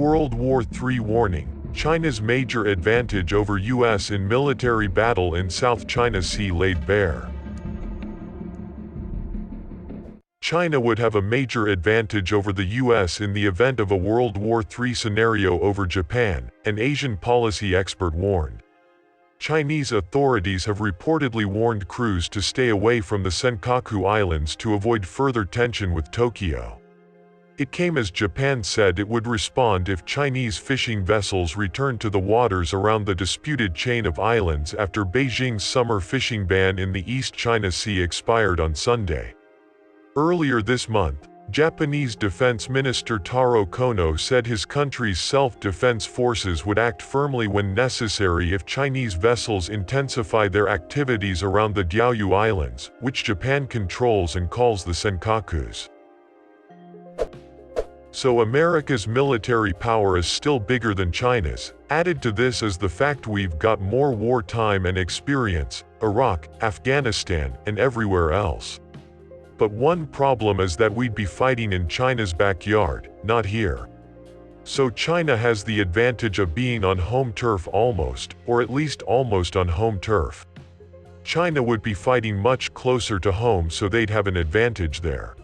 World War III warning: China's major advantage over US in military battle in South China Sea laid bare. China would have a major advantage over the US in the event of a World War III scenario over Japan, an Asian policy expert warned. Chinese authorities have reportedly warned crews to stay away from the Senkaku Islands to avoid further tension with Tokyo. It came as Japan said it would respond if Chinese fishing vessels returned to the waters around the disputed chain of islands after Beijing's summer fishing ban in the East China Sea expired on Sunday. Earlier this month, Japanese Defense Minister Taro Kono said his country's self-defense forces would act firmly when necessary if Chinese vessels intensify their activities around the Diaoyu Islands, which Japan controls and calls the Senkakus. So America's military power is still bigger than China's. Added to this is the fact we've got more wartime and experience, Iraq, Afghanistan, and everywhere else. But one problem is that we'd be fighting in China's backyard, not here. So China has the advantage of being on home turf almost, or at least almost on home turf. China would be fighting much closer to home, so they'd have an advantage there.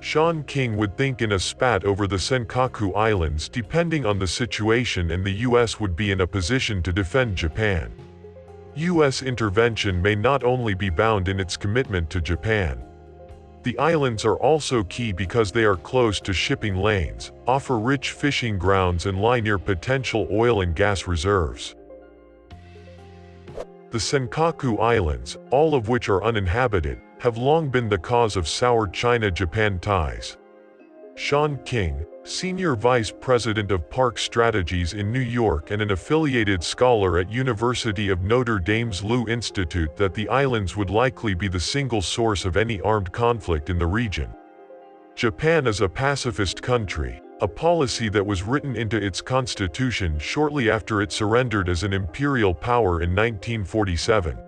Sean King would think in a spat over the Senkaku Islands depending on the situation, and the US would be in a position to defend Japan. US intervention may not only be bound in its commitment to Japan. The islands are also key because they are close to shipping lanes, offer rich fishing grounds, and lie near potential oil and gas reserves. The Senkaku Islands, all of which are uninhabited, have long been the cause of soured China-Japan ties. Sean King, Senior Vice President of Park Strategies in New York and an affiliated scholar at University of Notre Dame's Liu Institute, that the islands would likely be the single source of any armed conflict in the region. Japan is a pacifist country, a policy that was written into its constitution shortly after it surrendered as an imperial power in 1947.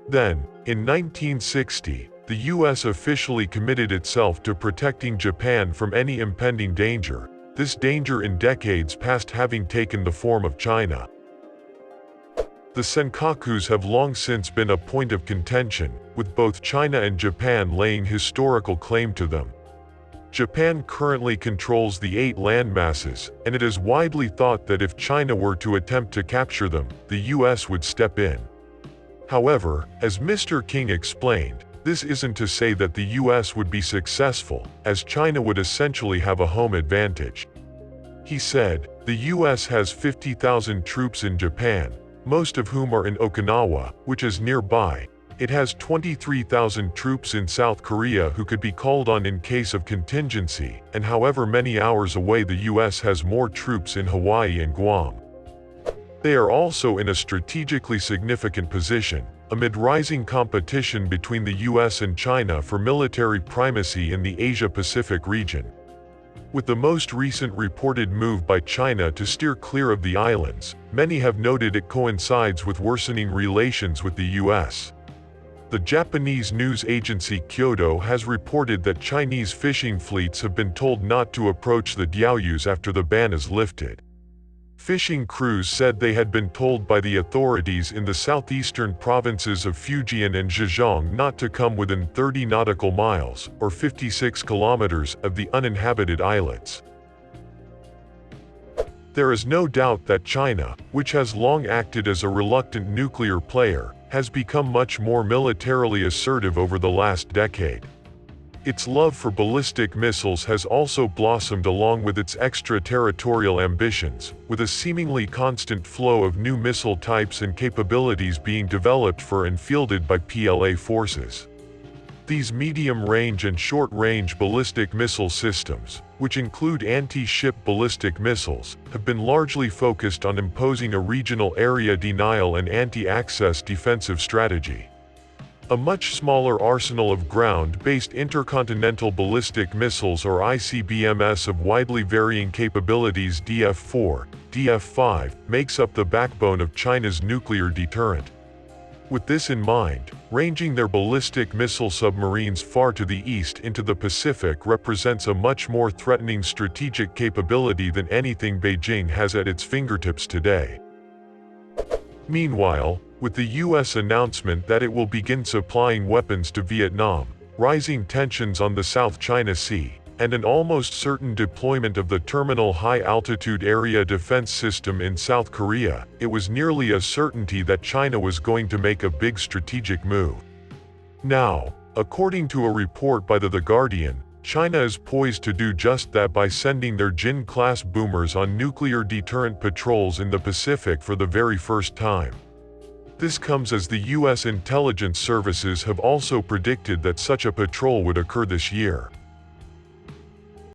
Then, in 1960, the US officially committed itself to protecting Japan from any impending danger, this danger in decades past having taken the form of China. The Senkakus have long since been a point of contention, with both China and Japan laying historical claim to them. Japan currently controls the 8 landmasses, and it is widely thought that if China were to attempt to capture them, the US would step in. However, as Mr. King explained, this isn't to say that the US would be successful, as China would essentially have a home advantage. He said, the US has 50,000 troops in Japan, most of whom are in Okinawa, which is nearby. It has 23,000 troops in South Korea who could be called on in case of contingency, and however many hours away the US has more troops in Hawaii and Guam. They are also in a strategically significant position, amid rising competition between the US and China for military primacy in the Asia-Pacific region. With the most recent reported move by China to steer clear of the islands, many have noted it coincides with worsening relations with the US. The Japanese news agency Kyodo has reported that Chinese fishing fleets have been told not to approach the Diaoyus after the ban is lifted. Fishing crews said they had been told by the authorities in the southeastern provinces of Fujian and Zhejiang not to come within 30 nautical miles, or 56 kilometers, of the uninhabited islets. There is no doubt that China, which has long acted as a reluctant nuclear player, has become much more militarily assertive over the last decade. Its love for ballistic missiles has also blossomed along with its extraterritorial ambitions, with a seemingly constant flow of new missile types and capabilities being developed for and fielded by PLA forces. These medium-range and short-range ballistic missile systems, which include anti-ship ballistic missiles, have been largely focused on imposing a regional area denial and anti-access defensive strategy. A much smaller arsenal of ground-based intercontinental ballistic missiles, or ICBMs, of widely varying capabilities, DF-4, DF-5, makes up the backbone of China's nuclear deterrent. With this in mind, ranging their ballistic missile submarines far to the east into the Pacific represents a much more threatening strategic capability than anything Beijing has at its fingertips today. Meanwhile, with the U.S. announcement that it will begin supplying weapons to Vietnam, rising tensions on the South China Sea, and an almost certain deployment of the Terminal High Altitude Area Defense System in South Korea, it was nearly a certainty that China was going to make a big strategic move. Now, according to a report by The Guardian, China is poised to do just that by sending their Jin-class boomers on nuclear deterrent patrols in the Pacific for the very first time. This comes as the U.S. intelligence services have also predicted that such a patrol would occur this year.